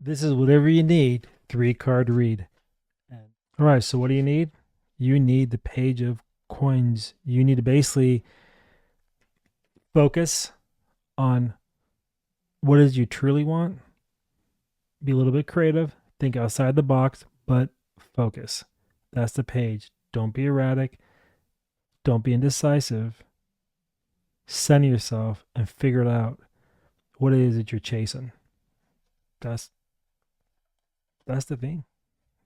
This is whatever you need. 3-card read. All right. So what do you need? You need the page of coins. You need to basically focus on what it is you truly want. Be a little bit creative. Think outside the box, but focus. That's the page. Don't be erratic. Don't be indecisive. Center yourself and figure it out. What it is that you're chasing. That's that's the thing.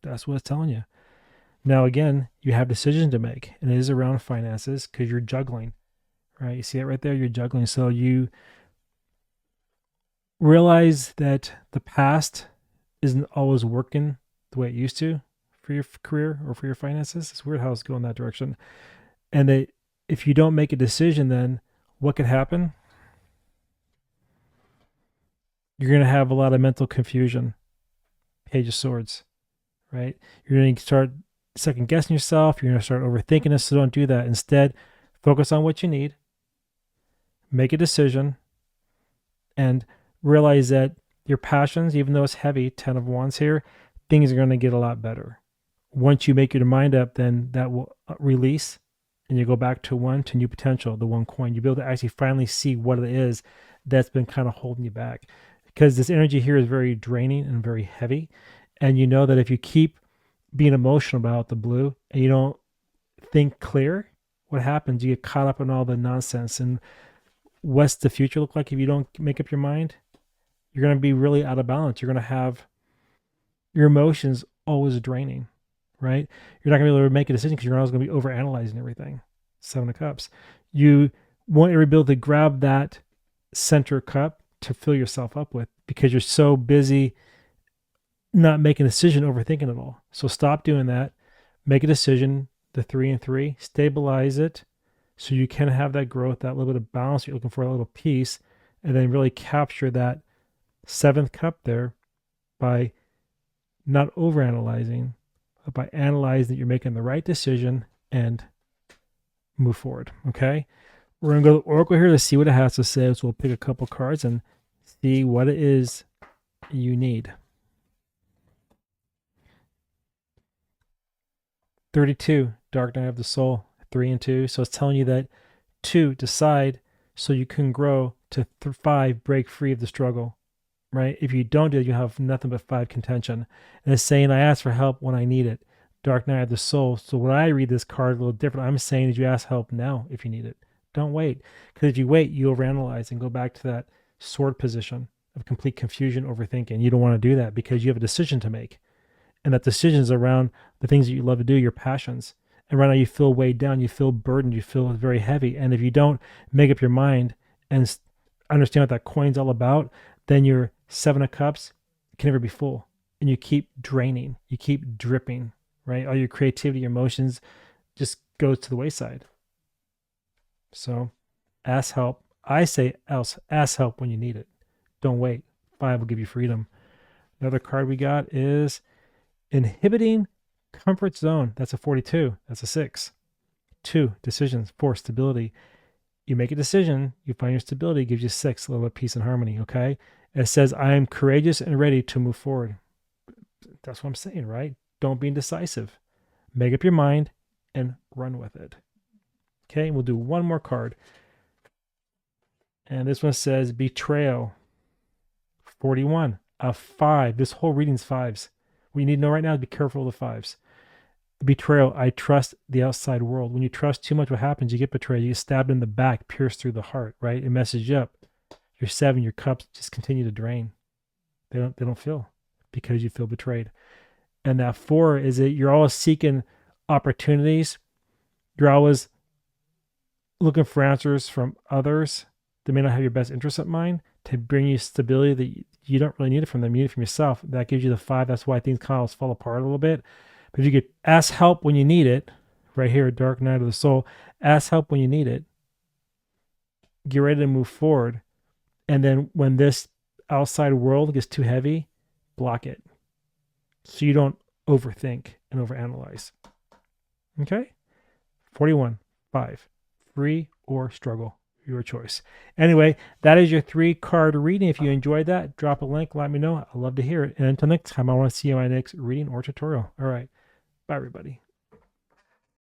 That's what it's telling you. Now, again, you have decisions to make, and it is around finances because you're juggling, right? You see it right there? You're juggling. So you realize that the past isn't always working the way it used to for your career or for your finances. It's weird how it's going that direction. And that if you don't make a decision, then what could happen? You're going to have a lot of mental confusion. Page of Swords, right? You're going to start second guessing yourself. You're going to start overthinking this. So don't do that. Instead, focus on what you need, make a decision, and realize that your passions, even though it's heavy, 10 of Wands here, things are going to get a lot better. Once you make your mind up, then that will release and you go back to one, to new potential, the one coin. You'll be able to actually finally see what it is that's been kind of holding you back. Because this energy here is very draining and very heavy. And you know that if you keep being emotional about the blue and you don't think clear, what happens? You get caught up in all the nonsense. And what's the future look like if you don't make up your mind? You're going to be really out of balance. You're going to have your emotions always draining, right? You're not going to be able to make a decision because you're always going to be overanalyzing everything. 7 of Cups. You won't ever be able to grab that center cup to fill yourself up with because you're so busy not making a decision, overthinking it all. So stop doing that. Make a decision, the 3 and 3, stabilize it so you can have that growth, that little bit of balance you're looking for, a little peace, and then really capture that 7th cup there by not overanalyzing, but by analyzing that you're making the right decision and move forward. Okay. We're going to go to the Oracle here to see what it has to say. So we'll pick a couple cards and see what it is you need. 32, Dark Night of the Soul, 3 and 2. So it's telling you that 2, decide so you can grow, to 5, break free of the struggle, right? If you don't do it, you have nothing but 5, contention. And it's saying, I ask for help when I need it. Dark Night of the Soul. So when I read this card a little different, I'm saying that you ask help now if you need it. Don't wait. Because if you wait, you overanalyze and go back to that sword position of complete confusion, overthinking. You don't want to do that because you have a decision to make. And that decision is around the things that you love to do, your passions. And right now you feel weighed down, you feel burdened, you feel very heavy. And if you don't make up your mind and understand what that coin's all about, then your 7 of Cups can never be full. And you keep draining, you keep dripping, right? All your creativity, your emotions just goes to the wayside. So ask help. I say ask help when you need it. Don't wait. 5 will give you freedom. Another card we got is Inhibiting Comfort Zone. That's a 42. That's a 6. 2, decisions. 4, stability. You make a decision, you find your stability, gives you 6, a little bit of peace and harmony, okay? It says, I am courageous and ready to move forward. That's what I'm saying, right? Don't be indecisive. Make up your mind and run with it. Okay, we'll do one more card. And this one says Betrayal. 41. A 5. This whole reading's 5s. What you need to know right now is be careful of the 5s. Betrayal. I trust the outside world. When you trust too much, what happens? You get betrayed. You get stabbed in the back, pierced through the heart, right? It messes you up. Your 7, your cups just continue to drain. They don't fill because you feel betrayed. And that 4 is that you're always seeking opportunities. You're always looking for answers from others that may not have your best interest at mind to bring you stability that you don't really need it from them. You need it from yourself. That gives you the 5. That's why things kind of fall apart a little bit. But if you could ask help when you need it, right here, Dark Night of the Soul, ask help when you need it. Get ready to move forward. And then when this outside world gets too heavy, block it. So you don't overthink and overanalyze. Okay? 41, 5. Free or struggle. your choice. Anyway, that is your 3-card reading. If you enjoyed that, drop a link, let me know. I'd love to hear it. And until next time, I want to see you in my next reading or tutorial. All right. Bye, everybody.